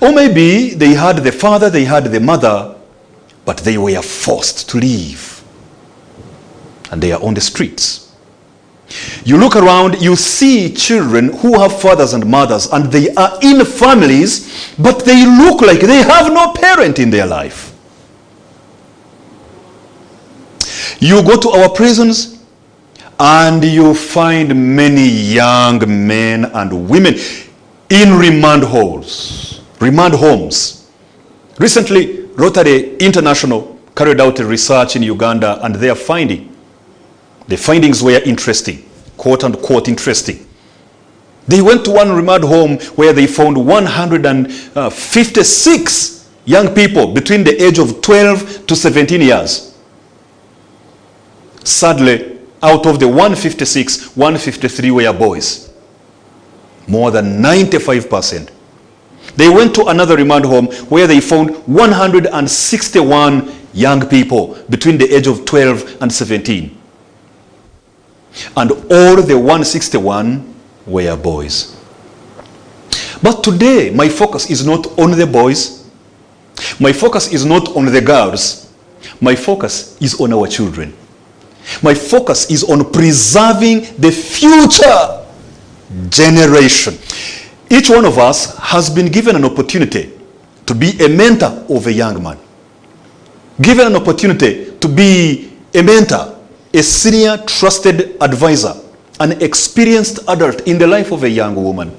Or maybe they had the father, they had the mother, but they were forced to leave. And they are on the streets. You look around, you see children who have fathers and mothers, and they are in families, but they look like they have no parent in their life. You go to our prisons, and you find many young men and women in remand homes. Recently, Rotary International carried out a research in Uganda, and they are finding the findings were interesting, quote unquote interesting. They went to one remand home where they found 156 young people between the age of 12 to 17 years. Sadly, out of the 156, 153 were boys. More than 95%. They went to another remand home where they found 161 young people between the age of 12 and 17. And all the 161 were boys. But today, my focus is not on the boys. My focus is not on the girls. My focus is on our children. My focus is on preserving the future generation. Each one of us has been given an opportunity to be a mentor of a young man. Given an opportunity to be a mentor, a senior trusted advisor, an experienced adult in the life of a young woman.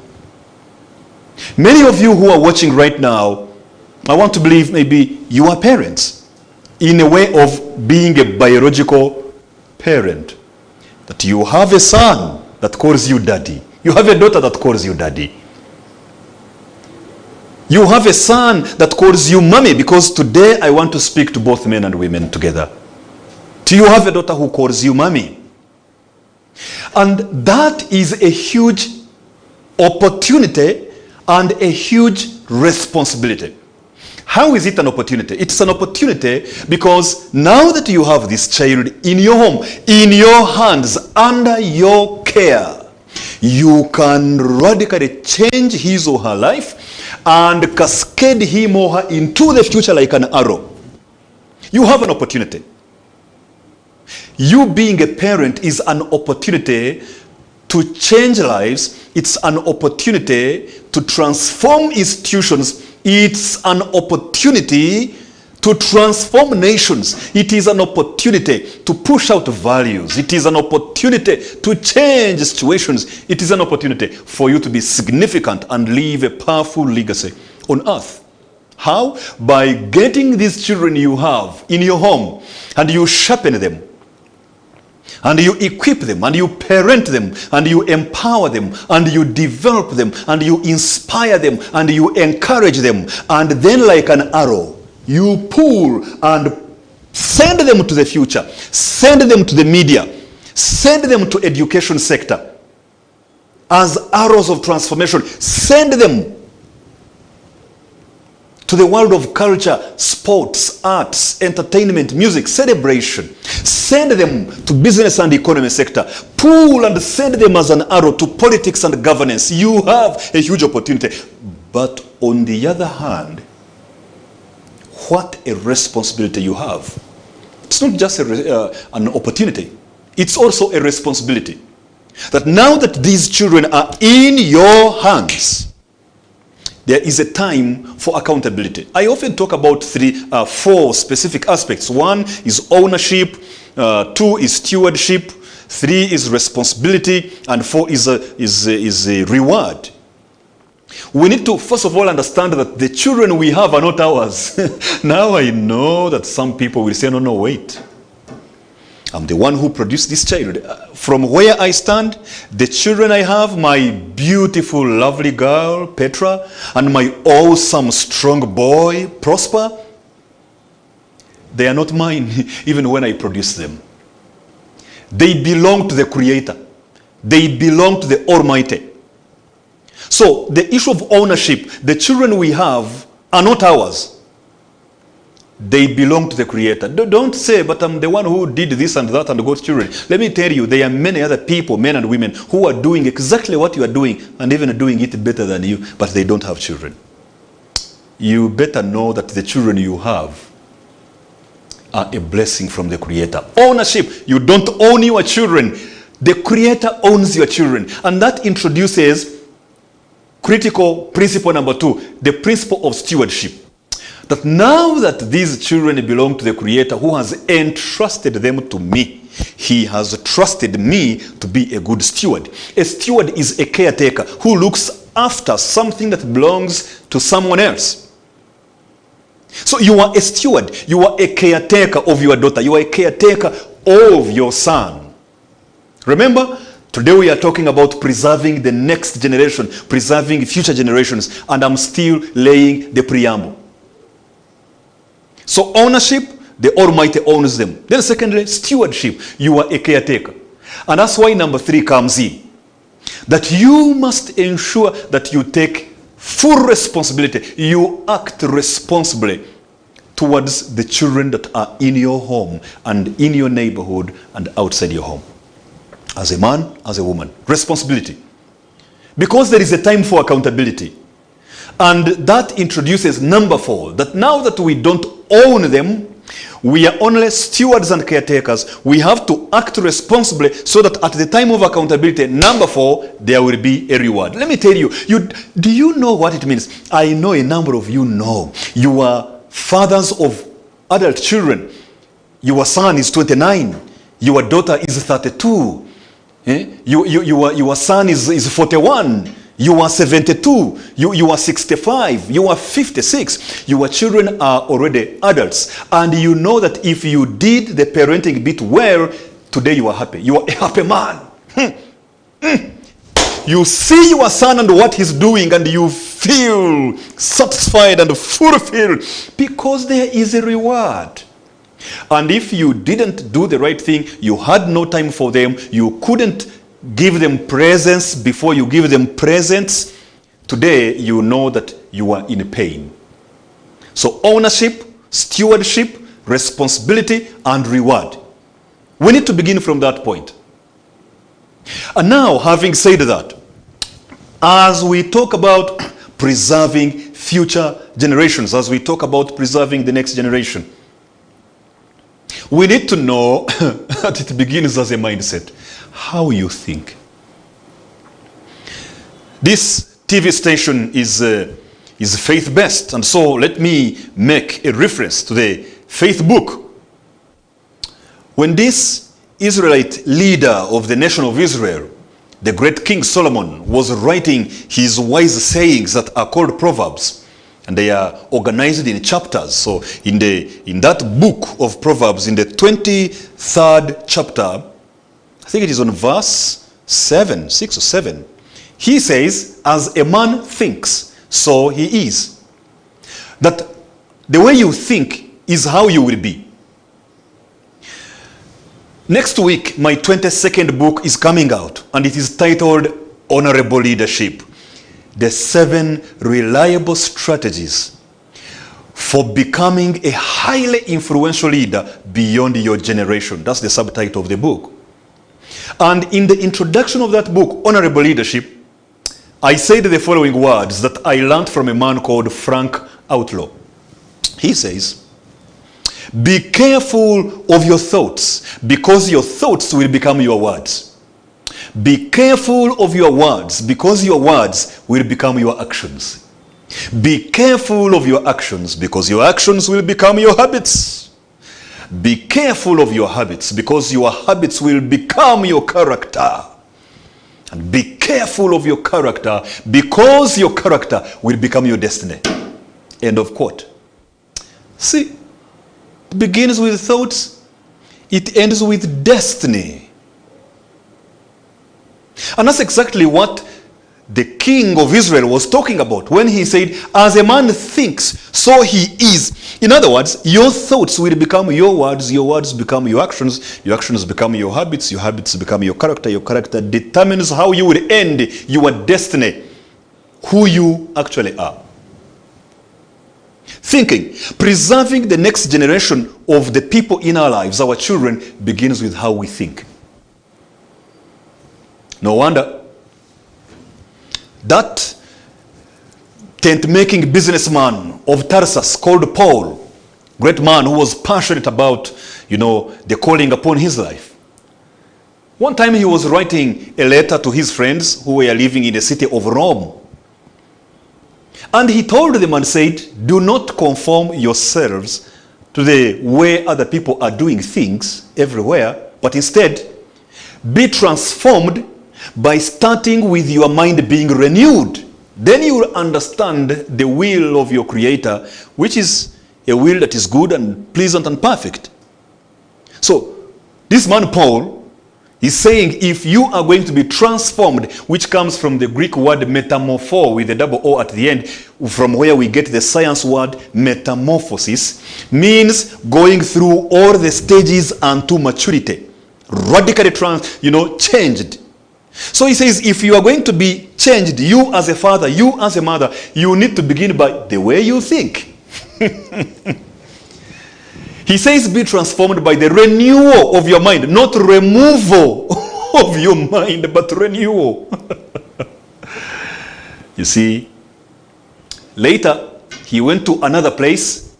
Many of you who are watching right now, I want to believe maybe you are parents in a way of being a biological parent. That you have a son that calls you daddy. You have a daughter that calls you daddy. You have a son that calls you mommy, because today I want to speak to both men and women together. Do you have a daughter who calls you mommy? And that is a huge opportunity and a huge responsibility. How is it an opportunity? It's an opportunity because now that you have this child in your home, in your hands, under your care, you can radically change his or her life and cascade him or her into the future like an arrow. You have an opportunity. You being a parent is an opportunity to change lives. It's an opportunity to transform institutions. It's an opportunity to transform nations. It is an opportunity to push out values. It is an opportunity to change situations. It is an opportunity for you to be significant and leave a powerful legacy on earth. How? By getting these children you have in your home, and you sharpen them, and you equip them, and you parent them, and you empower them, and you develop them, and you inspire them, and you encourage them. And then like an arrow, you pull and send them to the future, send them to the media, send them to education sector as arrows of transformation, send them to the world of culture, sports, arts, entertainment, music, celebration. Send them to business and economy sector. Pull and send them as an arrow to politics and governance. You have a huge opportunity. But on the other hand, what a responsibility you have. It's not just an opportunity. It's also a responsibility. That now that these children are in your hands, there is a time for accountability. I often talk about four specific aspects. 1 is ownership, 2 is stewardship, 3 is responsibility, and 4 is a reward. We need to first of all understand that the children we have are not ours. Now I know that some people will say, no, wait. I'm the one who produced this child. From where I stand, the children I have, my beautiful, lovely girl, Petra, and my awesome, strong boy, Prosper, they are not mine, even when I produce them. They belong to the Creator. They belong to the Almighty. So the issue of ownership, the children we have are not ours. They belong to the Creator. Don't say, but I'm the one who did this and that and got children. Let me tell you, there are many other people, men and women, who are doing exactly what you are doing and even doing it better than you, but they don't have children. you better know that the children you have are a blessing from the Creator. Ownership. You don't own your children. The Creator owns your children. And that introduces critical principle number 2, the principle of stewardship. That now that these children belong to the Creator who has entrusted them to me, He has trusted me to be a good steward. A steward is a caretaker who looks after something that belongs to someone else. So you are a steward. You are a caretaker of your daughter. You are a caretaker of your son. Remember, today we are talking about preserving the next generation, preserving future generations, and I'm still laying the preamble. So ownership, the Almighty owns them. Then secondly, stewardship, you are a caretaker. And that's why number 3 comes in. That you must ensure that you take full responsibility. You act responsibly towards the children that are in your home and in your neighborhood and outside your home. As a man, as a woman. Responsibility. Because there is a time for accountability. And that introduces number 4. That now that we don't own them, we are only stewards and caretakers. We have to act responsibly so that at the time of accountability, number 4, there will be a reward. Let me tell you, do you know what it means? I know a number of you know. You are fathers of adult children. Your son is 29. Your daughter is 32. Your son is 41. You are 72, you are 65, you are 56. Your children are already adults. And you know that if you did the parenting bit well, today you are happy. You are a happy man. You see your son and what he's doing and you feel satisfied and fulfilled because there is a reward. And if you didn't do the right thing, you had no time for them, you couldn't give them presents before you give them presents, today you know that you are in pain. So ownership, stewardship, responsibility, and reward. We need to begin from that point. And now, having said that, as we talk about preserving future generations, as we talk about preserving the next generation, we need to know that it begins as a mindset. How you think. This TV station is faith-based, and so let me make a reference to the faith book. When this Israelite leader of the nation of Israel, the great King Solomon, was writing his wise sayings that are called Proverbs, and they are organized in chapters. So in that book of Proverbs, in the 23rd chapter, I think it is on verse 7, 6 or 7. He says, as a man thinks, so he is. That the way you think is how you will be. Next week, my 22nd book is coming out, and it is titled Honorable Leadership. The 7 reliable strategies for becoming a highly influential leader beyond your generation. That's the subtitle of the book. And in the introduction of that book, Honorable Leadership, I said the following words that I learned from a man called Frank Outlaw. He says, be careful of your thoughts, because your thoughts will become your words. Be careful of your words, because your words will become your actions. Be careful of your actions, because your actions will become your habits. Be careful of your habits, because your habits will become your character. And be careful of your character, because your character will become your destiny. End of quote. See, it begins with thoughts, it ends with destiny. And that's exactly what the king of Israel was talking about when he said, as a man thinks, so he is. In other words, your thoughts will become your words become your actions become your habits become your character determines how you will end your destiny, who you actually are. Thinking, preserving the next generation of the people in our lives, our children, begins with how we think. No wonder that tent-making businessman of Tarsus called Paul, great man who was passionate about, the calling upon his life. One time he was writing a letter to his friends who were living in the city of Rome. And he told them and said, do not conform yourselves to the way other people are doing things everywhere, but instead be transformed by starting with your mind being renewed. Then you will understand the will of your Creator, which is a will that is good and pleasant and perfect. So this man Paul is saying, if you are going to be transformed, which comes from the Greek word metamorpho with a double O at the end, from where we get the science word metamorphosis, means going through all the stages unto maturity, radically changed. So he says, if you are going to be changed, you as a father, you as a mother, you need to begin by the way you think. He says, be transformed by the renewal of your mind, not removal of your mind, but renewal. You see, later he went to another place.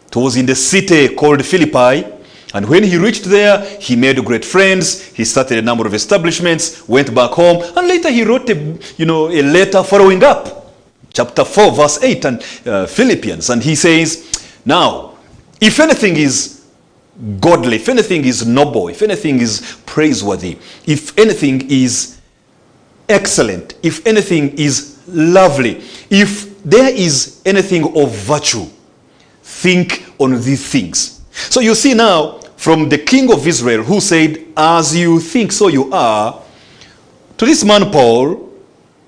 It was in the city called Philippi. And when he reached there, he made great friends. He started a number of establishments, went back home, and later he wrote a letter following up, chapter 4, verse 8, and Philippians. And he says, now, if anything is godly, if anything is noble, if anything is praiseworthy, if anything is excellent, if anything is lovely, if there is anything of virtue, think on these things. So you see now, from the king of Israel who said, as you think, so you are, to this man Paul,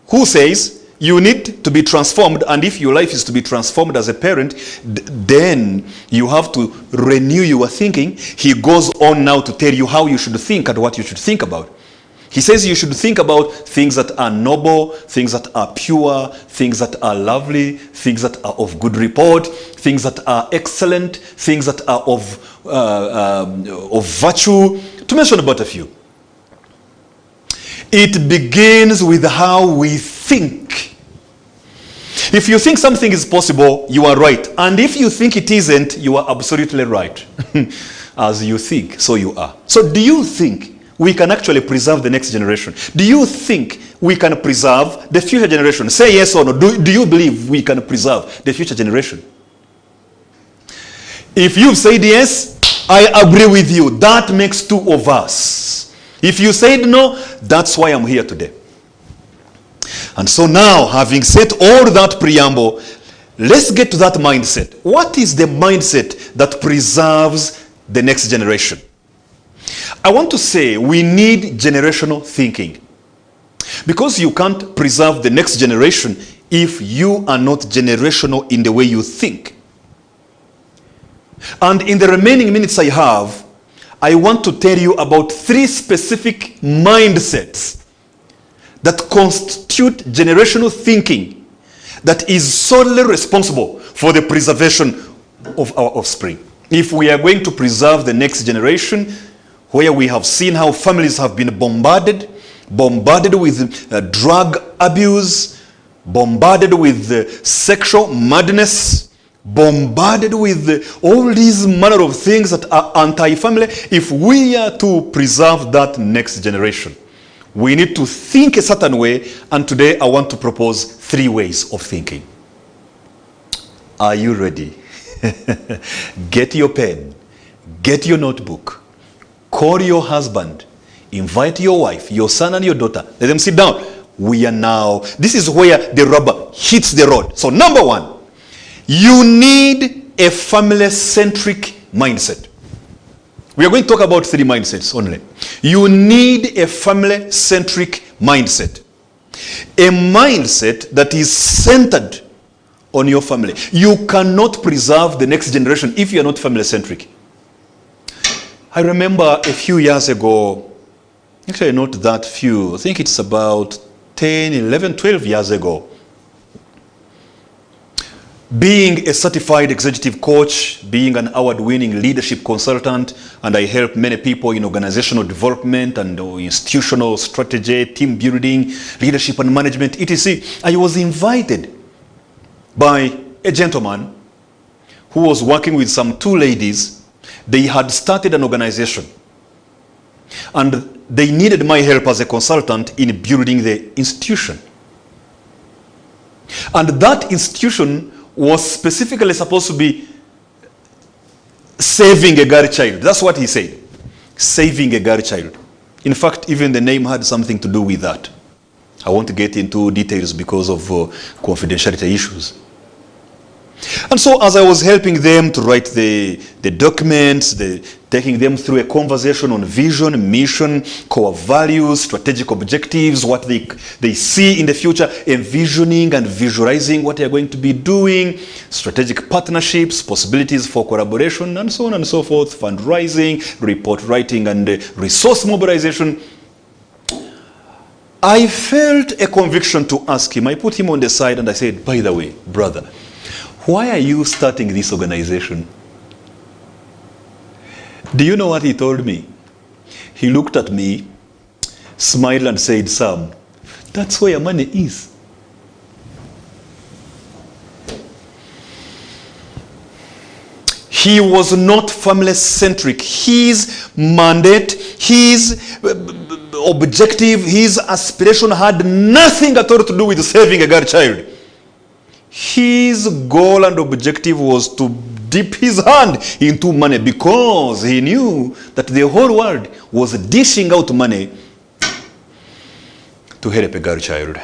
who says, you need to be transformed, and if your life is to be transformed as a parent, then you have to renew your thinking. He goes on now to tell you how you should think and what you should think about. He says you should think about things that are noble, things that are pure, things that are lovely, things that are of good report, things that are excellent, things that are of virtue, to mention about a few. It begins with how we think. If you think something is possible, you are right. And if you think it isn't, you are absolutely right. As you think, so you are. So do you think we can actually preserve the next generation? Do you think we can preserve the future generation? Say yes or no. Do you believe we can preserve the future generation? If you've said yes, I agree with you. That makes two of us. If you said no, that's why I'm here today. And so now, having said all that preamble, let's get to that mindset. What is the mindset that preserves the next generation? I want to say we need generational thinking. Because you can't preserve the next generation if you are not generational in the way you think. And in the remaining minutes I have, I want to tell you about 3 specific mindsets that constitute generational thinking that is solely responsible for the preservation of our offspring. If we are going to preserve the next generation, where we have seen how families have been bombarded with drug abuse, bombarded with sexual madness, bombarded with all these manner of things that are anti-family, if we are to preserve that next generation, we need to think a certain way, and today I want to propose 3 ways of thinking. Are you ready? Get your pen, get your notebook, call your husband, invite your wife, your son and your daughter, let them sit down. We are now, this is where the rubber hits the road. So number 1, you need a family-centric mindset. We are going to talk about 3 mindsets only. You need a family-centric mindset. A mindset that is centered on your family. You cannot preserve the next generation if you are not family-centric. I remember a few years ago, actually not that few, I think it's about 10, 11, 12 years ago, being a certified executive coach, being an award-winning leadership consultant, and I help many people in organizational development and institutional strategy, team building, leadership and management, etc. I was invited by a gentleman who was working with some two ladies. They had started an organization, and they needed my help as a consultant in building the institution. And that institution was specifically supposed to be saving a girl child. That's what he said. Saving a girl child. In fact, even the name had something to do with that. I won't get into details because of confidentiality issues. And so as I was helping them to write the documents, taking them through a conversation on vision, mission, core values, strategic objectives, what they see in the future, envisioning and visualizing what they are going to be doing, strategic partnerships, possibilities for collaboration, and so on and so forth, fundraising, report writing, and resource mobilization, I felt a conviction to ask him. I put him on the side and I said, by the way, brother, why are you starting this organization? Do you know what he told me? He looked at me, smiled and said, Sam, that's where your money is. He was not family-centric. His mandate, his objective, his aspiration had nothing at all to do with saving a girl child. His goal and objective was to dip his hand into money because he knew that the whole world was dishing out money to help a girl child.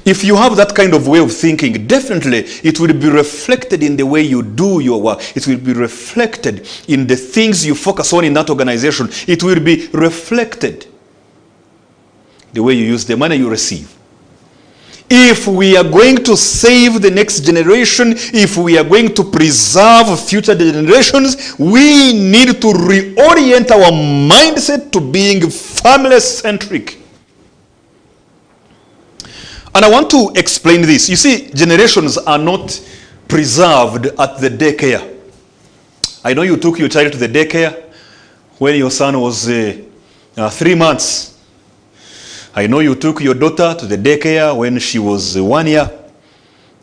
If you have that kind of way of thinking, definitely it will be reflected in the way you do your work. It will be reflected in the things you focus on in that organization. It will be reflected the way you use the money you receive. If we are going to save the next generation, if we are going to preserve future generations, we need to reorient our mindset to being family-centric. And I want to explain this. You see, generations are not preserved at the daycare. I know you took your child to the daycare when your son was 3 months. I know you took your daughter to the daycare when she was 1 year.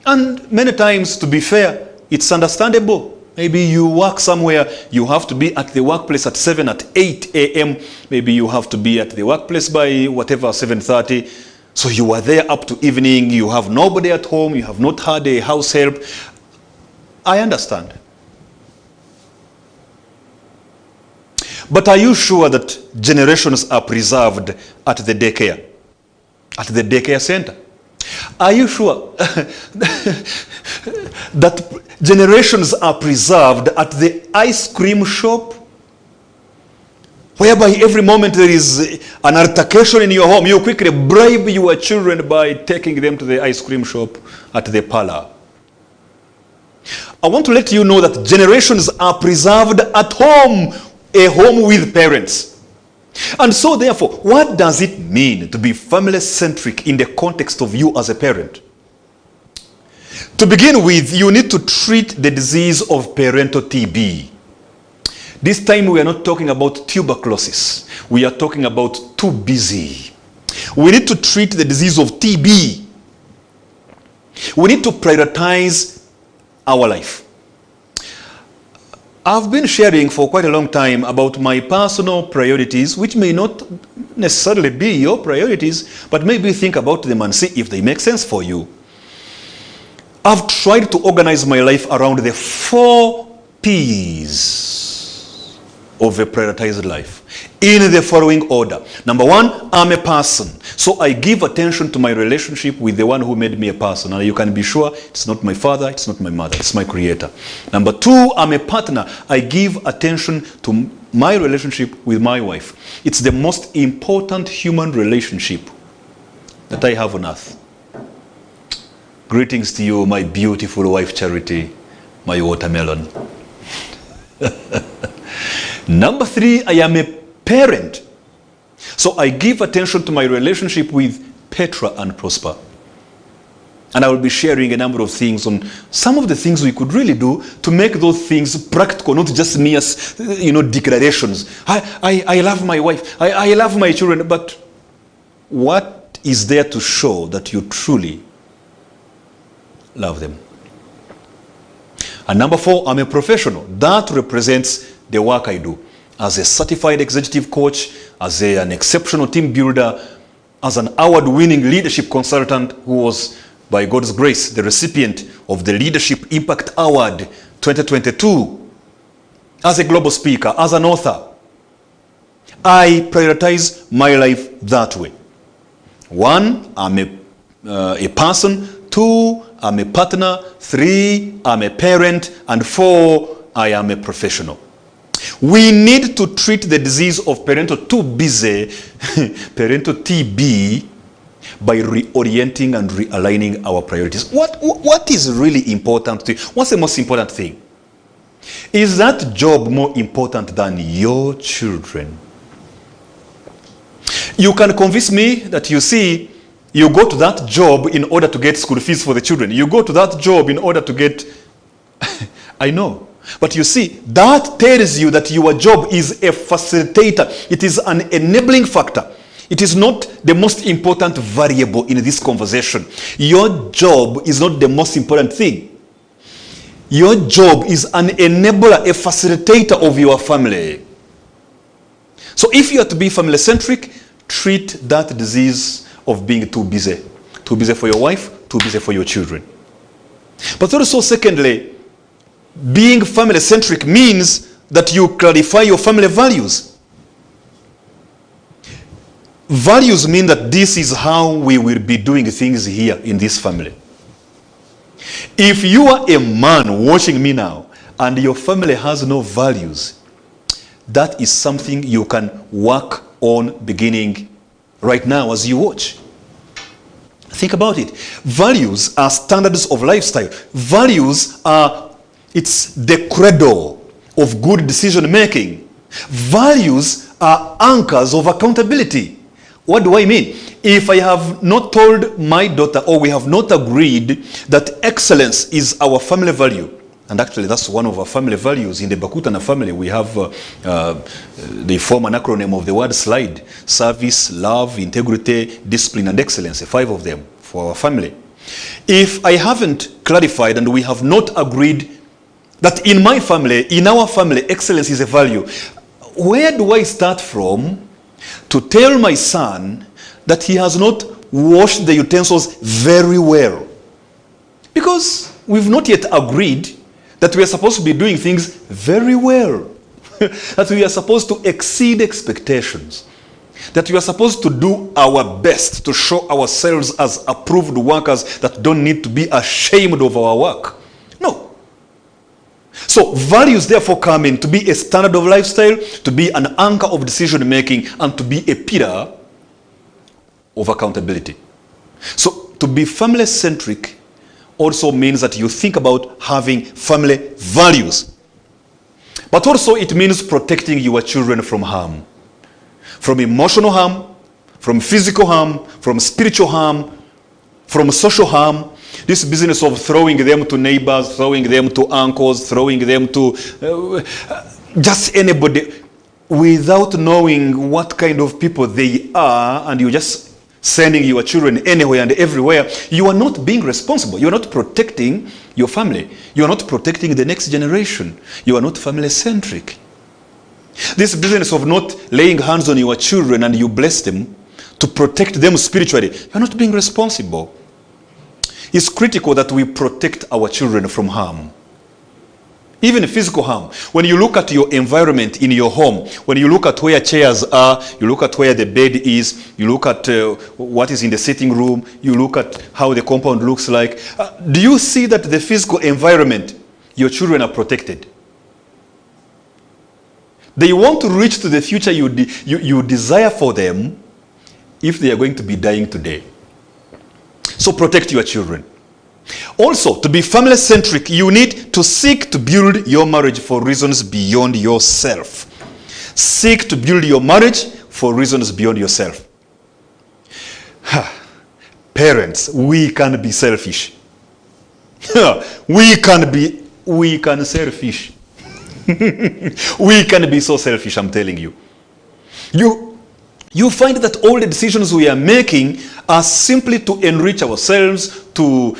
And many times, to be fair, it's understandable. Maybe you work somewhere, you have to be at the workplace at 7, at 8 a.m. Maybe you have to be at the workplace by whatever, 7:30. So you are there up to evening, you have nobody at home, you have not had a house help. I understand. But are you sure that generations are preserved at the daycare? At the daycare center? Are you sure that generations are preserved at the ice cream shop? Whereby every moment there is an altercation in your home, you quickly bribe your children by taking them to the ice cream shop at the parlor. I want to let you know that generations are preserved at home, a home with parents. And so therefore, what does it mean to be family-centric in the context of you as a parent? To begin with, you need to treat the disease of parental TB. This time we are not talking about tuberculosis. We are talking about too busy. We need to treat the disease of TB. We need to prioritize our life. I've been sharing for quite a long time about my personal priorities, which may not necessarily be your priorities, but maybe think about them and see if they make sense for you. I've tried to organize my life around the 4 P's of a prioritized life in the following order. Number 1, I'm a person. So I give attention to my relationship with the one who made me a person. And you can be sure it's not my father, it's not my mother, it's my creator. Number 2, I'm a partner. I give attention to my relationship with my wife. It's the most important human relationship that I have on earth. Greetings to you, my beautiful wife Charity, my watermelon. Number 3, I am a parent. So I give attention to my relationship with Petra and Prosper. And I will be sharing a number of things on some of the things we could really do to make those things practical, not just mere, declarations. I love my wife, I love my children, but what is there to show that you truly love them. And number 4, I'm a professional. That represents the work I do. As a certified executive coach, as an exceptional team builder, as an award-winning leadership consultant who was, by God's grace, the recipient of the Leadership Impact Award 2022, as a global speaker, as an author, I prioritize my life that way. 1, I'm a person. 2, I'm a partner. 3, I'm a parent. And 4, I am a professional. We need to treat the disease of parental too busy, parental TB, by reorienting and realigning our priorities. What is really important to you? What's the most important thing? Is that job more important than your children? You can convince me that, you see, you go to that job in order to get school fees for the children. You go to that job in order to get... I know. But you see, that tells you that your job is a facilitator. It is an enabling factor. It is not the most important variable in this conversation. Your job is not the most important thing. Your job is an enabler, a facilitator of your family. So if you are to be family-centric, treat that disease of being too busy. Too busy for your wife, too busy for your children. But also, secondly, being family-centric means that you clarify your family values. Values mean that this is how we will be doing things here in this family. If you are a man watching me now and your family has no values, that is something you can work on beginning right now as you watch. Think about it. Values are standards of lifestyle. Values are, it's the credo of good decision making. Values are anchors of accountability. What do I mean? If I have not told my daughter, or we have not agreed that excellence is our family value, and actually that's one of our family values in the Bakutana family, we have, they form an acronym of the word SLIDE: service, love, integrity, discipline, and excellence, 5 of them for our family. If I haven't clarified and we have not agreed that in my family, in our family, excellence is a value, where do I start from to tell my son that he has not washed the utensils very well? Because we've not yet agreed that we are supposed to be doing things very well, that we are supposed to exceed expectations, that we are supposed to do our best to show ourselves as approved workers that don't need to be ashamed of our work. No. So values therefore come in to be a standard of lifestyle, to be an anchor of decision making, and to be a pillar of accountability. So to be family centric also means that you think about having family values. But also it means protecting your children from harm. From emotional harm, from physical harm, from spiritual harm, from social harm. This business of throwing them to neighbors, throwing them to uncles, throwing them to just anybody without knowing what kind of people they are, and you just sending your children anywhere and everywhere, you are not being responsible. You are not protecting your family. You are not protecting the next generation. You are not family-centric. This business of not laying hands on your children and you bless them to protect them spiritually, you are not being responsible. It's critical that we protect our children from harm. Even physical harm. When you look at your environment in your home, when you look at where chairs are, you look at where the bed is, you look at what is in the sitting room, you look at how the compound looks like. Do you see that the physical environment, your children are protected? They want to reach to the future you desire for them if they are going to be dying today. So protect your children. Also, to be family-centric, you need to seek to build your marriage for reasons beyond yourself. Seek to build your marriage for reasons beyond yourself. Parents, we can be selfish. We can selfish. We can be so selfish, I'm telling you. You find that all the decisions we are making are simply to enrich ourselves, to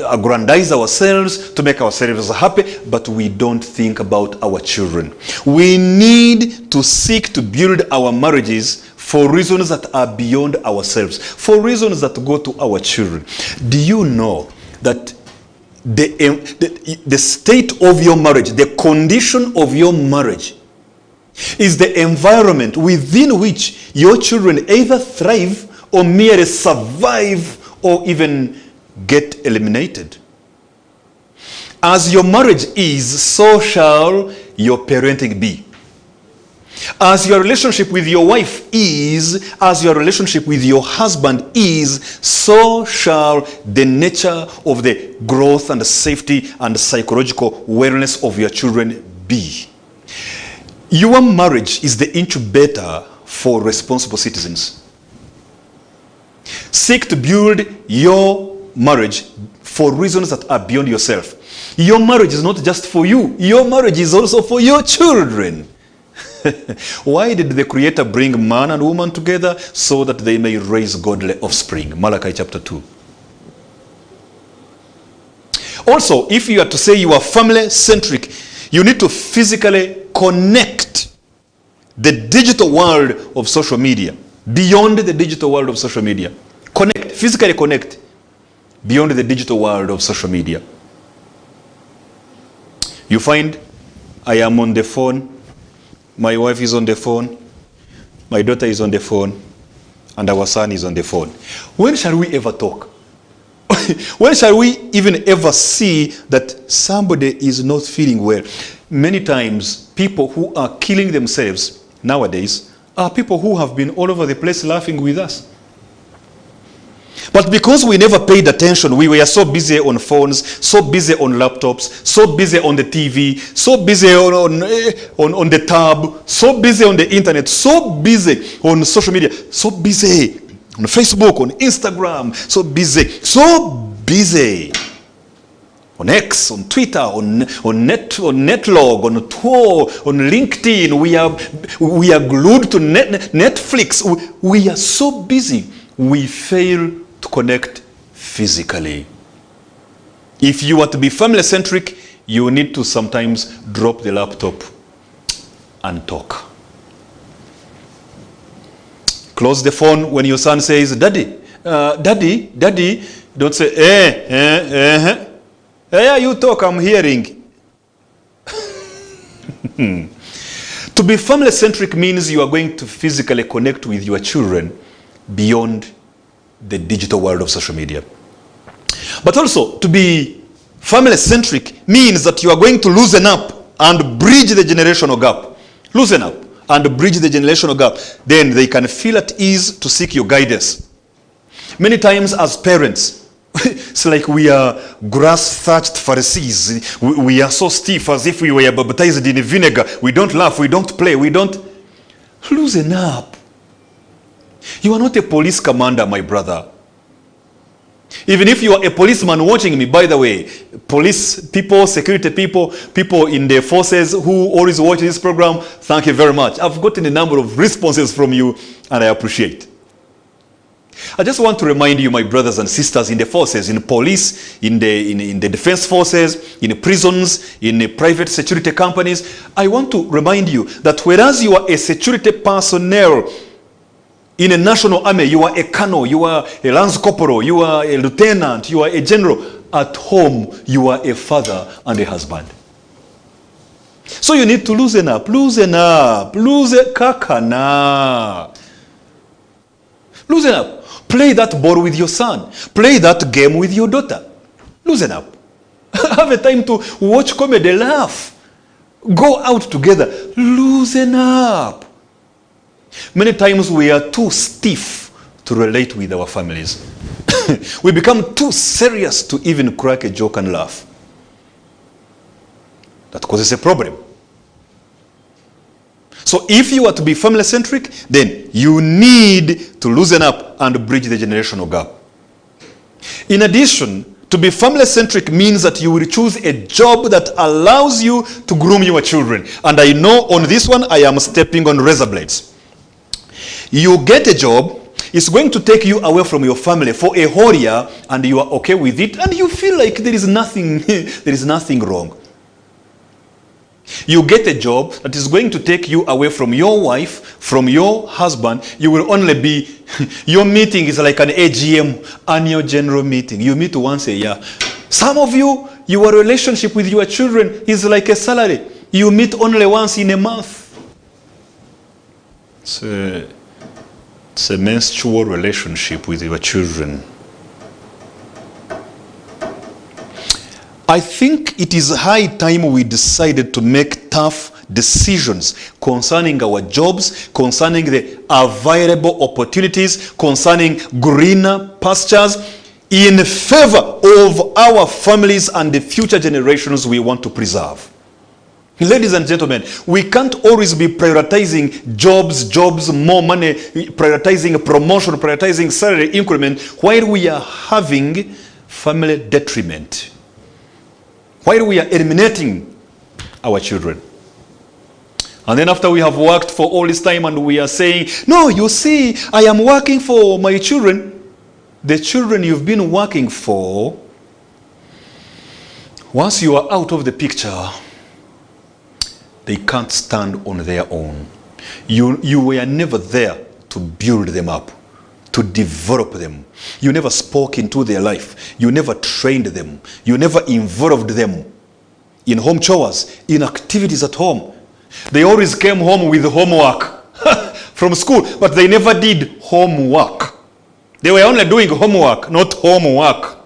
aggrandize ourselves, to make ourselves happy, but we don't think about our children. We need to seek to build our marriages for reasons that are beyond ourselves, for reasons that go to our children. Do you know that the state of your marriage, the condition of your marriage, is the environment within which your children either thrive or merely survive or even get eliminated? As your marriage is, so shall your parenting be. As your relationship with your wife is, as your relationship with your husband is, so shall the nature of the growth and the safety and the psychological wellness of your children be. Your marriage is the incubator for responsible citizens. Seek to build your marriage for reasons that are beyond yourself. Your marriage is not just for you. Your marriage is also for your children. Why did the Creator bring man and woman together? So that they may raise godly offspring. Malachi chapter 2. Also, if you are to say you are family-centric, you need to physically connect the digital world of social media, beyond the digital world of social media. Connect, physically connect, beyond the digital world of social media. You find, I am on the phone, my wife is on the phone, my daughter is on the phone, and our son is on the phone. When shall we ever talk? When shall we even ever see that somebody is not feeling well? Many times, people who are killing themselves nowadays are people who have been all over the place laughing with us. But because we never paid attention, we were so busy on phones, so busy on laptops, so busy on the TV, so busy on the tab, so busy on the internet, so busy on social media, so busy on Facebook, on Instagram, so busy on X, on Twitter, on Netlog, on Tor, on LinkedIn. We are glued to Netflix. We are so busy. We fail to connect physically. If you are to be family-centric, you need to sometimes drop the laptop and talk. Close the phone when your son says, Daddy, Daddy. Don't say, yeah, you talk, I'm hearing. To be family-centric means you are going to physically connect with your children beyond the digital world of social media. But also, to be family-centric means that you are going to loosen up and bridge the generational gap. Loosen up and bridge the generational gap. Then they can feel at ease to seek your guidance. Many times as parents, it's like we are grass-thatched Pharisees. We are so stiff as if we were baptized in vinegar. We don't laugh, we don't play, we don't... Loosen up. You are not a police commander, my brother. Even if you are a policeman watching me, by the way, police people, security people, people in the forces who always watch this program, thank you very much. I've gotten a number of responses from you, and I appreciate. I just want to remind you, my brothers and sisters in the forces, in police, in the defense forces, in the prisons, in the private security companies, I want to remind you that whereas you are a security personnel in a national army, you are a colonel, you are a lance corporal, you are a lieutenant, you are a general. At home, you are a father and a husband. So you need to loosen up, kakana. Loosen up. Play that ball with your son. Play that game with your daughter. Loosen up. Have a time to watch comedy, laugh. Go out together. Loosen up. Many times we are too stiff to relate with our families. We become too serious to even crack a joke and laugh. That causes a problem. So if you are to be family-centric, then you need to loosen up and bridge the generational gap. In addition, to be family-centric means that you will choose a job that allows you to groom your children. And I know on this one, I am stepping on razor blades. You get a job It's going to take you away from your family for a whole year, and you are okay with it, and you feel like there is nothing, there is nothing wrong. You get a job that is going to take you away from your wife, from your husband. You will only be, your meeting is like an AGM, annual general meeting. You meet once a year. Some of you, your relationship with your children is like a salary. You meet only once in a month. It's a menstrual relationship with your children. I think it is high time we decided to make tough decisions concerning our jobs, concerning the available opportunities, concerning greener pastures, in favor of our families and the future generations we want to preserve. Ladies and gentlemen, we can't always be prioritizing jobs, more money, prioritizing promotion, prioritizing salary increment, while we are having family detriment, while we are eliminating our children. And then after we have worked for all this time and we are saying, no, you see, I am working for my children. The children you've been working for, once you are out of the picture, they can't stand on their own. You were never there to build them up, to develop them. You never spoke into their life. You never trained them. You never involved them in home chores, in activities at home. They always came home with homework from school, but they never did homework. They were only doing homework, not homework.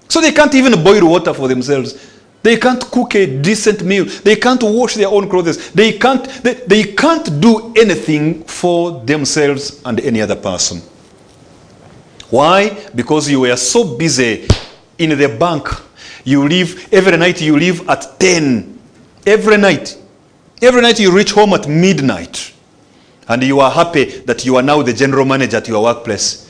So they can't even boil water for themselves. They can't cook a decent meal. They can't wash their own clothes. They can't do anything for themselves and any other person. Why? Because you were so busy in the bank. You leave, every night you leave at 10. Every night. Every night you reach home at midnight. And you are happy that you are now the general manager at your workplace.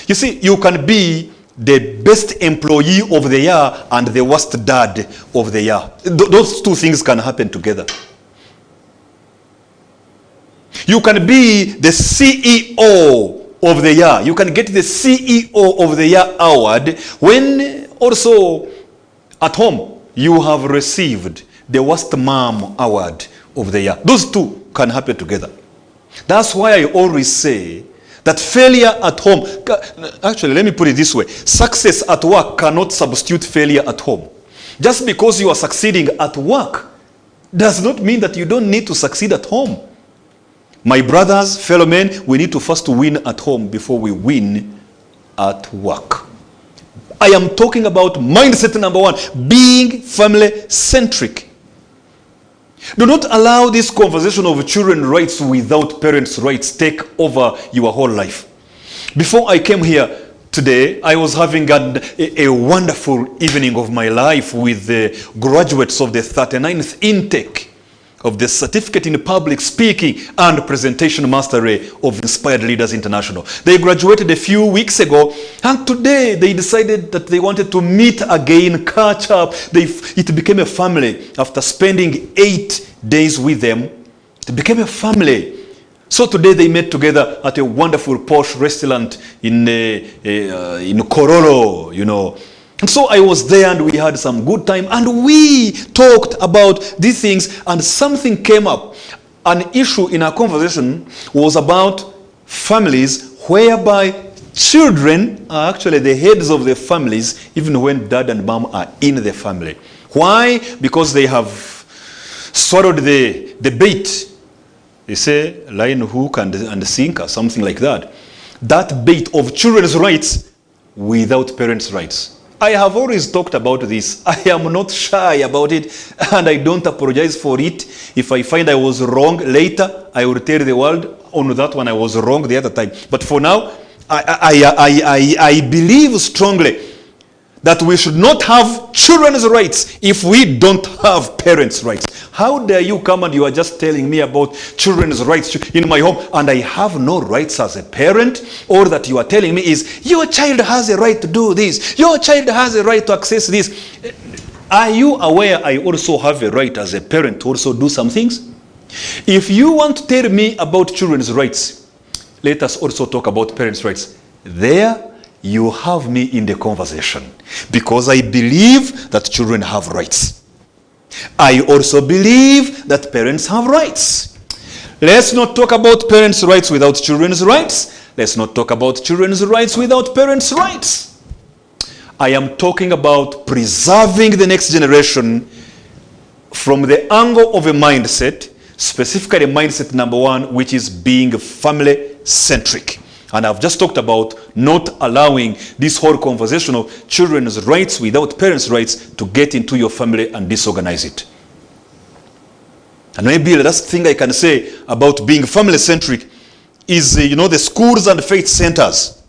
You see, you can be the best employee of the year and the worst dad of the year. Those two things can happen together. You can be the CEO of the year. You can get the CEO of the year award when also at home you have received the worst mom award of the year. Those two can happen together. That's why I always say that failure at home, actually let me put it this way, success at work cannot substitute failure at home. Just because you are succeeding at work does not mean that you don't need to succeed at home. My brothers, fellow men, we need to first win at home before we win at work. I am talking about mindset number one, being family-centric. Do not allow this conversation of children's rights without parents' rights take over your whole life. Before I came here today, I was having a wonderful evening of my life with the graduates of the 39th intake of the Certificate in Public Speaking and Presentation Mastery of Inspired Leaders International. They graduated a few weeks ago, and today they decided that they wanted to meet again, catch up. It became a family. After spending 8 days with them, it became a family. So today they met together at a wonderful posh restaurant in Kororo, you know. And so I was there and we had some good time and we talked about these things, and something came up. An issue in our conversation was about families whereby children are actually the heads of the families even when dad and mom are in the family. Why? Because they have swallowed the bait. They say line, hook and sinker, something like that. That bait of children's rights without parents' rights. I have always talked about this. I am not shy about it, and I don't apologize for it. If I find I was wrong later, I will tell the world on that one I was wrong the other time. But for now, I believe strongly that we should not have children's rights if we don't have parents' rights. How dare you come and you are just telling me about children's rights in my home and I have no rights as a parent? Or that you are telling me is, your child has a right to do this, your child has a right to access this. Are you aware I also have a right as a parent to also do some things? If you want to tell me about children's rights, let us also talk about parents' rights. There you have me in the conversation, because I believe that children have rights. I also believe that parents have rights. Let's not talk about parents' rights without children's rights. Let's not talk about children's rights without parents' rights. I am talking about preserving the next generation from the angle of a mindset, specifically mindset number one, which is being family-centric. And I've just talked about not allowing this whole conversation of children's rights without parents' rights to get into your family and disorganize it. And maybe the last thing I can say about being family-centric is, the schools and faith centers.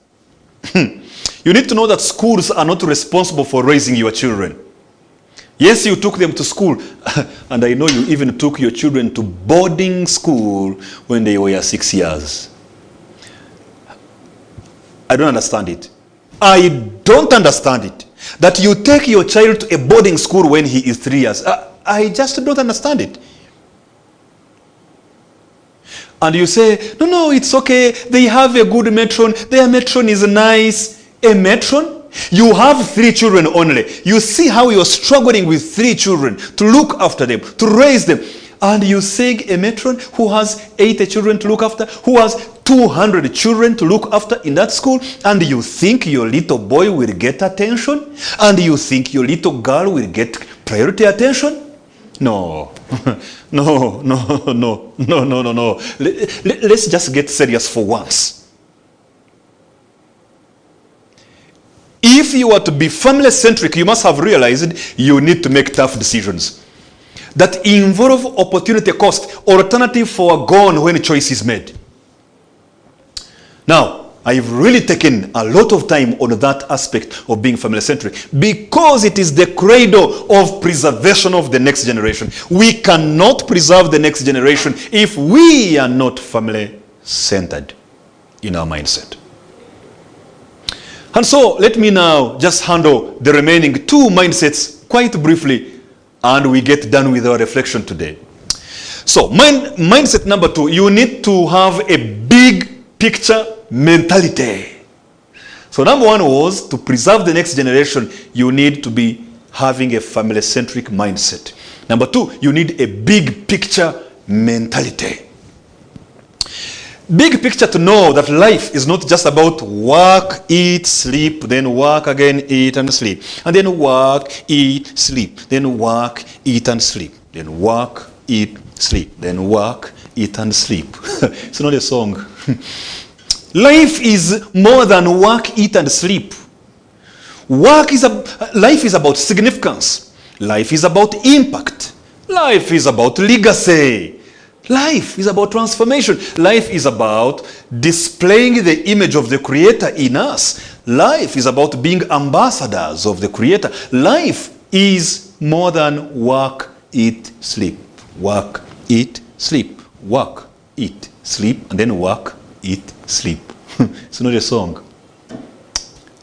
You need to know that schools are not responsible for raising your children. Yes, you took them to school, and I know you even took your children to boarding school when they were 6 years. I don't understand it. I don't understand it. That you take your child to a boarding school when he is 3 years. I just don't understand it. And you say, no, it's okay. They have a good matron. Their matron is nice. A matron? You have 3 children only. You see how you're struggling with 3 children to look after them, to raise them. And you say a matron who has 80 children to look after, who has 200 children to look after in that school, and you think your little boy will get attention? And you think your little girl will get priority attention? No. No. Let's just get serious for once. If you are to be family-centric, you must have realized you need to make tough decisions that involve opportunity cost, alternative foregone when a choice is made. Now, I've really taken a lot of time on that aspect of being family-centric because it is the cradle of preservation of the next generation. We cannot preserve the next generation if we are not family-centered in our mindset. And so, let me now just handle the remaining 2 mindsets quite briefly, and we get done with our reflection today. So, mindset number 2, you need to have a big picture mentality. So number 1 was to preserve the next generation, you need to be having a family-centric mindset. Number 2, you need a big picture mentality. Big picture to know that life is not just about work, eat, sleep, then work again, eat and sleep. And then work, eat, sleep. Then work, eat and sleep. Then work, eat, sleep. Then work, eat and sleep. It's not a song. Life is more than work, eat and sleep. Life is about significance. Life is about impact. Life is about legacy. Life is about transformation. Life is about displaying the image of the Creator in us. Life is about being ambassadors of the Creator. Life is more than work, eat, sleep. Work, eat, sleep. Work, eat, sleep, and then work, eat, sleep. It's not a song.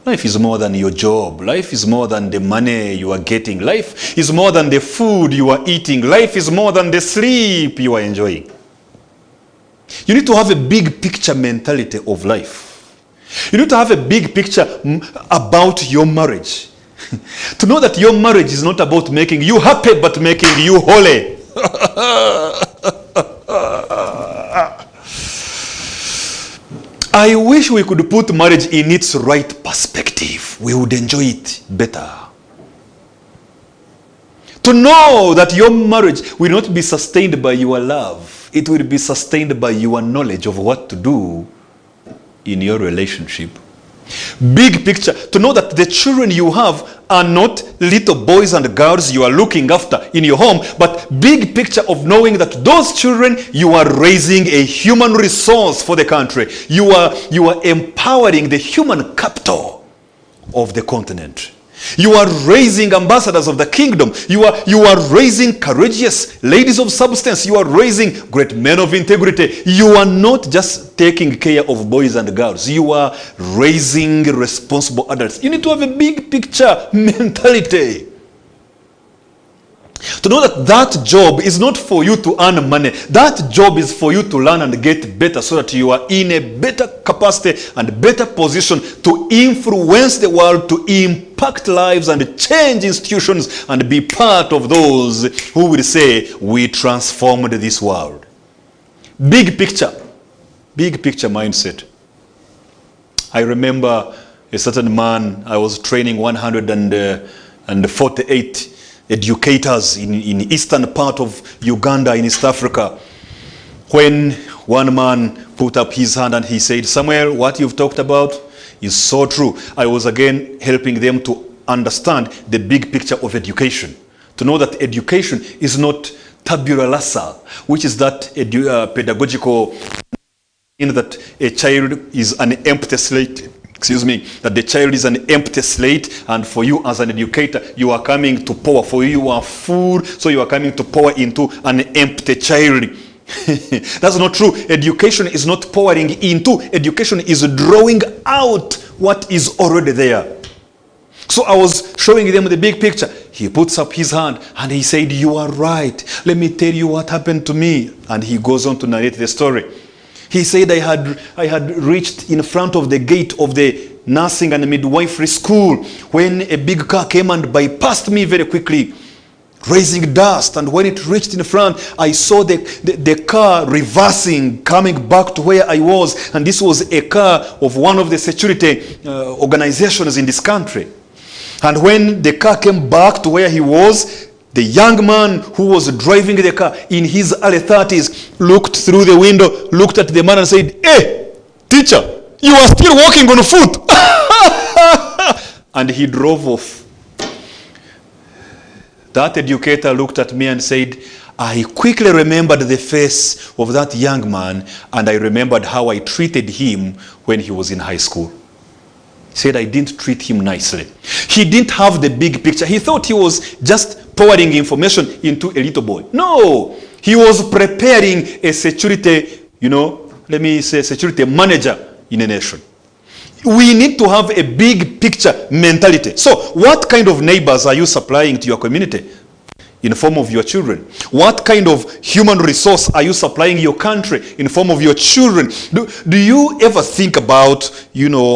Life is more than your job. Life is more than the money you are getting. Life is more than the food you are eating. Life is more than the sleep you are enjoying. You need to have a big picture mentality of life. You need to have a big picture about your marriage. To know that your marriage is not about making you happy, but making you holy. I wish we could put marriage in its right perspective. We would enjoy it better. To know that your marriage will not be sustained by your love. It will be sustained by your knowledge of what to do in your relationship. Big picture, to know that the children you have are not little boys and girls you are looking after in your home, but big picture of knowing that those children, you are raising a human resource for the country. You are empowering the human capital of the continent. You are raising ambassadors of the kingdom. You are raising courageous ladies of substance. You are raising great men of integrity. You are not just taking care of boys and girls. You are raising responsible adults. You need to have a big picture mentality. To know that that job is not for you to earn money. That job is for you to learn and get better so that you are in a better capacity and better position to influence the world, to impact lives and change institutions and be part of those who will say, we transformed this world. Big picture mindset. I remember a certain man, I was training 148 educators in eastern part of Uganda, in East Africa, when one man put up his hand and he said, Samuel, what you've talked about is so true. I was again helping them to understand the big picture of education, to know that education is not tabula rasa, which is that pedagogical, in that a child is an empty slate. That the child is an empty slate, and for you as an educator, you are coming to pour. For you are full, so you are coming to pour into an empty child. That's not true. Education is not pouring into. Education is drawing out what is already there. So I was showing them the big picture. He puts up his hand and he said, you are right. Let me tell you what happened to me. And he goes on to narrate the story. He said, I had reached in front of the gate of the nursing and midwifery school when a big car came and bypassed me very quickly, raising dust. And when it reached in front, I saw the car reversing, coming back to where I was. And this was a car of one of the security organizations in this country. And when the car came back to where he was, the young man who was driving the car in his early 30s looked through the window, looked at the man and said, hey, teacher, you are still walking on foot. And he drove off. That educator looked at me and said, I quickly remembered the face of that young man, and I remembered how I treated him when he was in high school. He said, I didn't treat him nicely. He didn't have the big picture. He thought he was just pouring information into a little boy. No, he was preparing a security, security manager in a nation. We need to have a big picture mentality. So what kind of neighbors are you supplying to your community in the form of your children? What kind of human resource are you supplying your country in the form of your children? Do you ever think about,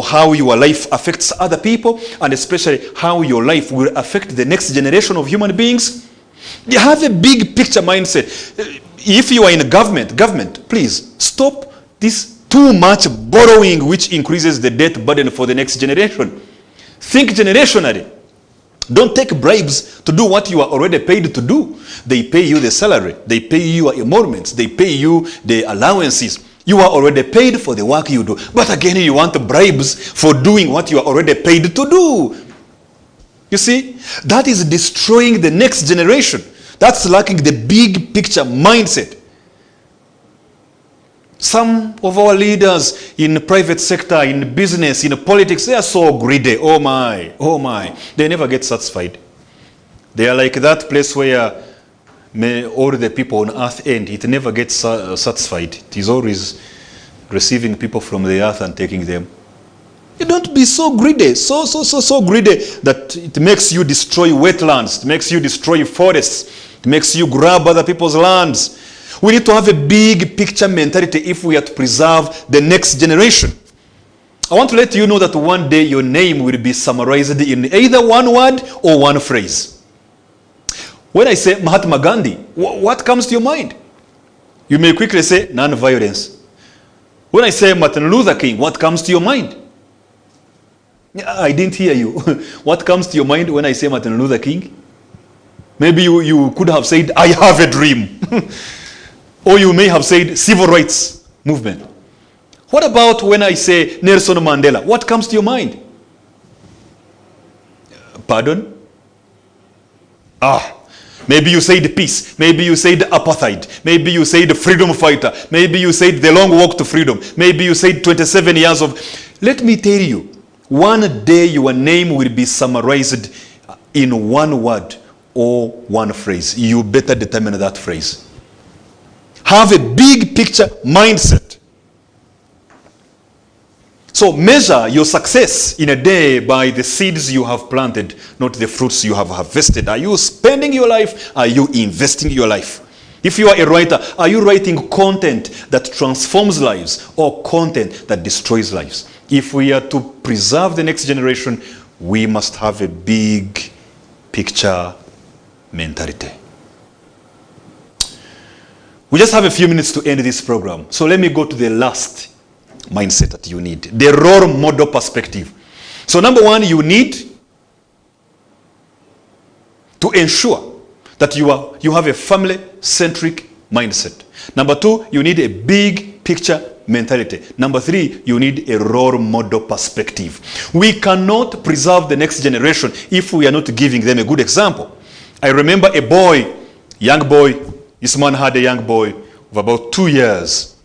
how your life affects other people, and especially how your life will affect the next generation of human beings? You have a big picture mindset. If you are in government, please stop this too much borrowing, which increases the debt burden for the next generation. Think generationally. Don't take bribes to do what you are already paid to do. They pay you the salary. They pay you your emoluments. They pay you the allowances. You are already paid for the work you do. But again, you want bribes for doing what you are already paid to do. You see, that is destroying the next generation. That's lacking the big picture mindset. Some of our leaders in the private sector, in business, in politics, they are so greedy. Oh my. They never get satisfied. They are like that place where all the people on earth end. It never gets satisfied. It is always receiving people from the earth and taking them. You don't be so greedy, so greedy that it makes you destroy wetlands. It makes you destroy forests. It makes you grab other people's lands. We need to have a big picture mentality if we are to preserve the next generation. I want to let you know that one day your name will be summarized in either one word or one phrase. When I say Mahatma Gandhi, what comes to your mind? You may quickly say non-violence. When I say Martin Luther King, what comes to your mind? I didn't hear you. What comes to your mind when I say Martin Luther King? Maybe you could have said, I have a dream. Or you may have said civil rights movement. What about when I say Nelson Mandela? What comes to your mind? Pardon? Maybe you said peace. Maybe you said apartheid. Maybe you said freedom fighter. Maybe you said the long walk to freedom. Maybe you said 27 years of... Let me tell you, one day your name will be summarized in one word or one phrase. You better determine that phrase. Have a big picture mindset. So measure your success in a day by the seeds you have planted, not the fruits you have harvested. Are you spending your life? Are you investing your life? If you are a writer, are you writing content that transforms lives or content that destroys lives? If we are to preserve the next generation, we must have a big picture mentality. We just have a few minutes to end this program. So let me go to the last mindset that you need. The role model perspective. So number one, you need to ensure that you have a family-centric mindset. Number two, you need a big picture mentality. Number three, you need a role model perspective. We cannot preserve the next generation if we are not giving them a good example. I remember a boy, young boy, this man had a young boy of about 2 years.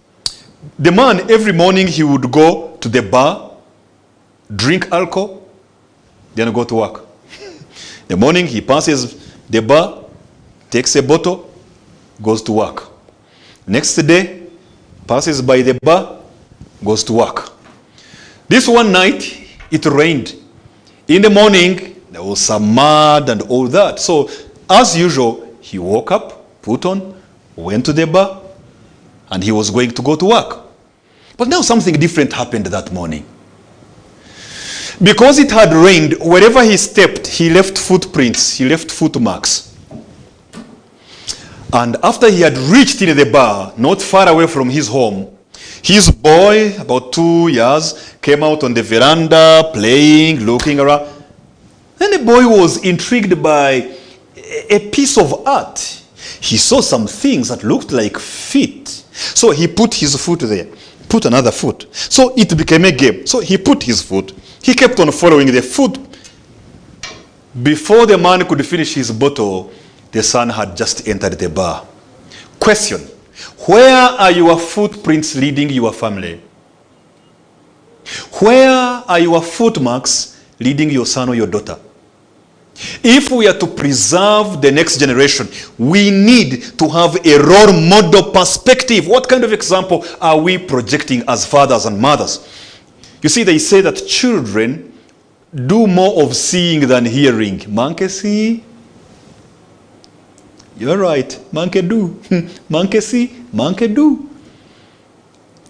The man, every morning he would go to the bar, drink alcohol, then go to work. The morning he passes the bar, takes a bottle, goes to work. Next day, passes by the bar, goes to work. This one night, it rained. In the morning, there was some mud and all that. So, as usual, he woke up, put on, went to the bar, and he was going to go to work. But now something different happened that morning. Because it had rained, wherever he stepped, he left footprints, he left footmarks. And after he had reached in the bar, not far away from his home, his boy, about 2 years, came out on the veranda, playing, looking around. Then the boy was intrigued by a piece of art. He saw some things that looked like feet. So he put his foot there, put another foot. So it became a game. So he put his foot. He kept on following the foot. Before the man could finish his bottle, the son had just entered the bar. Question: where are your footprints leading your family? Where are your footmarks leading your son or your daughter? If we are to preserve the next generation, we need to have a role model perspective. What kind of example are we projecting as fathers and mothers? You see, they say that children do more of seeing than hearing. Monkey see? You're right. Monkey do. Monkey see? Monkey do.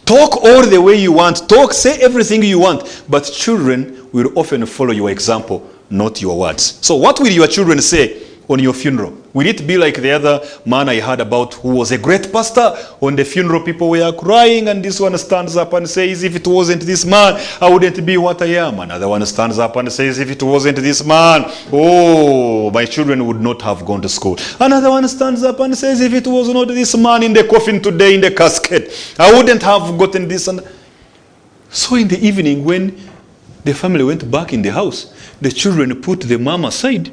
Talk all the way you want. Talk, say everything you want. But children will often follow your example, not your words. So what will your children say on your funeral? Will it be like the other man I heard about who was a great pastor? On the funeral, people were crying, and this one stands up and says, if it wasn't this man, I wouldn't be what I am. Another one stands up and says, if it wasn't this man, oh, my children would not have gone to school. Another one stands up and says, if it was not this man in the coffin today, in the casket, I wouldn't have gotten this. And so in the evening, when the family went back in the house, the children put the mom aside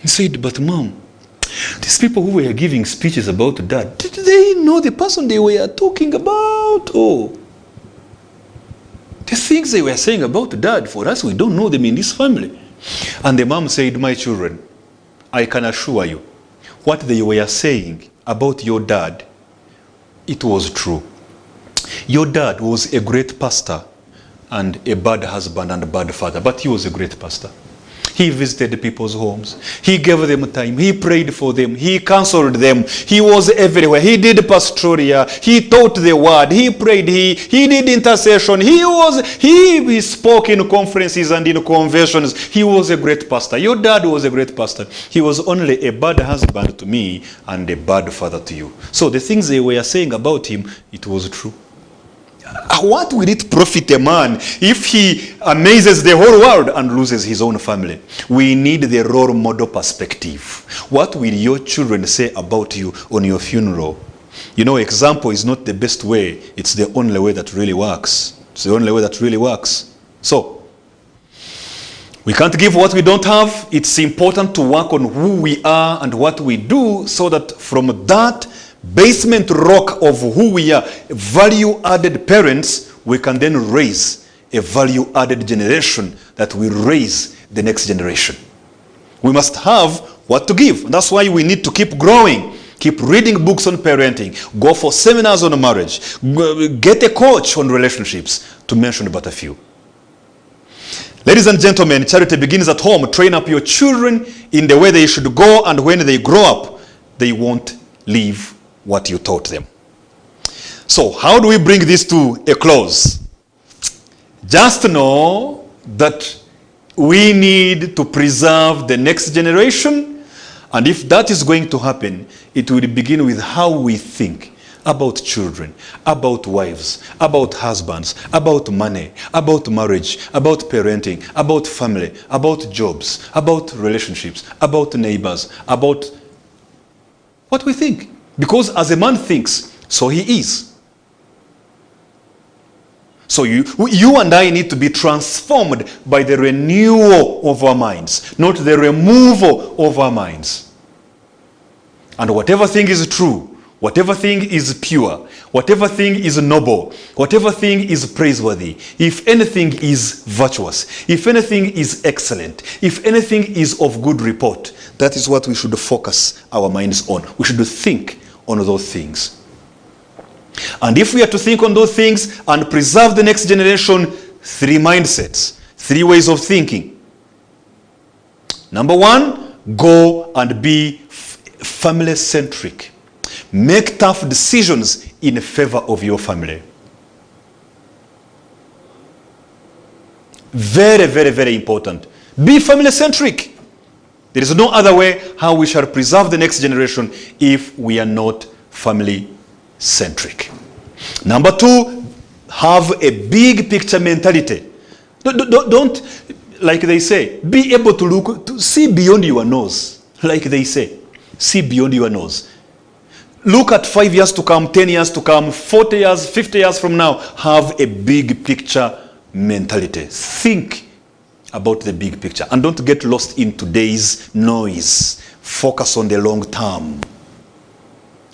and said, but mom, these people who were giving speeches about dad, did they know the person they were talking about? Oh, the things they were saying about dad, for us, we don't know them in this family. And the mom said, my children, I can assure you, what they were saying about your dad, it was true. Your dad was a great pastor and a bad husband and a bad father, but he was a great pastor. He visited people's homes. He gave them time. He prayed for them. He counseled them. He was everywhere. He did pastoral. He taught the word. He prayed. He did intercession. He spoke in conferences and in conventions. He was a great pastor. Your dad was a great pastor. He was only a bad husband to me and a bad father to you. So the things they were saying about him, it was true. What will it profit a man if he amazes the whole world and loses his own family? We need the role model perspective. What will your children say about you on your funeral? You know, example is not the best way. It's the only way that really works. It's the only way that really works. So, we can't give what we don't have. It's important to work on who we are and what we do so that from that basement rock of who we are, value-added parents, we can then raise a value-added generation that will raise the next generation. We must have what to give. And that's why we need to keep growing. Keep reading books on parenting. Go for seminars on marriage. Get a coach on relationships, to mention but a few. Ladies and gentlemen, charity begins at home. Train up your children in the way they should go, and when they grow up, they won't leave what you taught them. So how do we bring this to a close? Just know that we need to preserve the next generation, and if that is going to happen, it will begin with how we think about children, about wives, about husbands, about money, about marriage, about parenting, about family, about jobs, about relationships, about neighbors, about what we think. Because as a man thinks, so he is. So you and I need to be transformed by the renewal of our minds, not the removal of our minds. And whatever thing is true, whatever thing is pure, whatever thing is noble, whatever thing is praiseworthy, if anything is virtuous, if anything is excellent, if anything is of good report, that is what we should focus our minds on. We should think on those things. And if we are to think on those things and preserve the next generation, 3 mindsets, 3 ways of thinking. Number 1, go and be family-centric. Make tough decisions in favor of your family. Very, very, very important. Be family-centric. There is no other way how we shall preserve the next generation if we are not family-centric. Number 2, have a big picture mentality. Don't, like they say, be able to see beyond your nose. Like they say, see beyond your nose. Look at 5 years to come, 10 years to come, 40 years, 50 years from now. Have a big picture mentality. Think about the big picture and don't get lost in today's noise. Focus on the long term.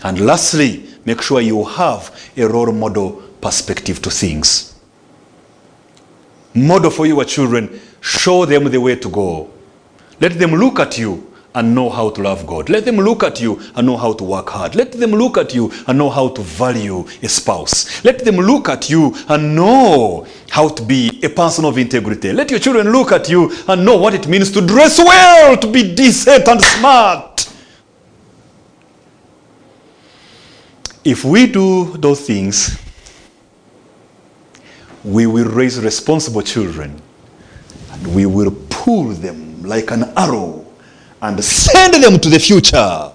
And lastly, make sure you have a role model perspective to things. Model for your children. Show them the way to go. Let them look at you and know how to love God. Let them look at you and know how to work hard. Let them look at you and know how to value a spouse. Let them look at you and know how to be a person of integrity. Let your children look at you and know what it means to dress well, to be decent and smart. If we do those things, we will raise responsible children, and we will pull them like an arrow and send them to the future.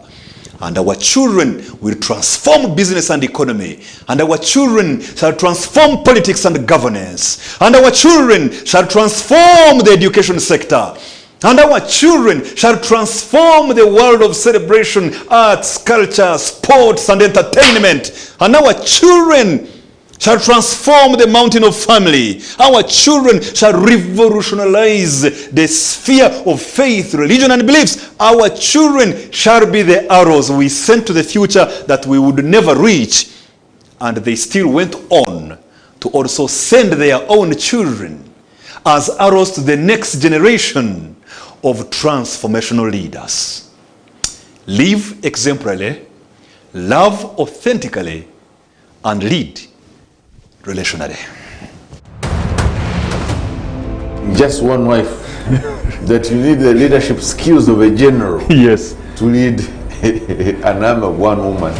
And our children will transform business and economy. And our children shall transform politics and governance. And our children shall transform the education sector. And our children shall transform the world of celebration, arts, culture, sports, and entertainment. And our children shall transform the mountain of family. Our children shall revolutionize the sphere of faith, religion, and beliefs. Our children shall be the arrows we sent to the future that we would never reach. And they still went on to also send their own children as arrows to the next generation of transformational leaders. Live exemplarily, love authentically, and lead relationally. Just one wife. That you need the leadership skills of a general. Yes. To lead an army of one woman.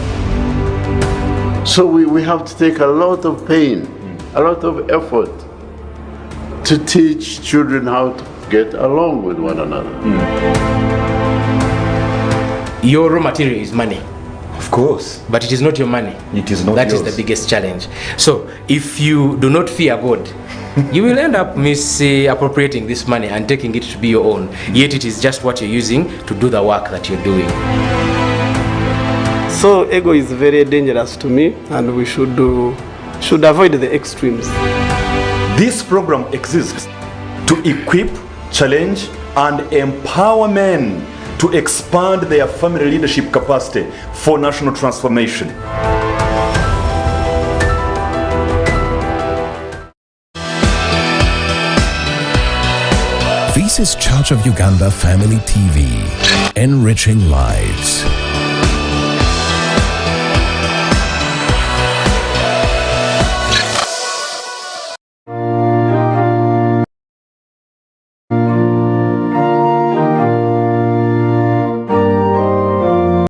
So we have to take a lot of pain, a lot of effort to teach children how to get along with one another. Your raw material is money. Of course. But it is not your money. It is not That yours. is the biggest challenge. So if you do not fear God, you will end up misappropriating this money and taking it to be your own. Yet it is just what you're using to do the work that you're doing. So ego is very dangerous to me, and we should avoid the extremes. This program exists to equip, challenge, and empower men to expand their family leadership capacity for national transformation. This is Church of Uganda Family TV, enriching lives.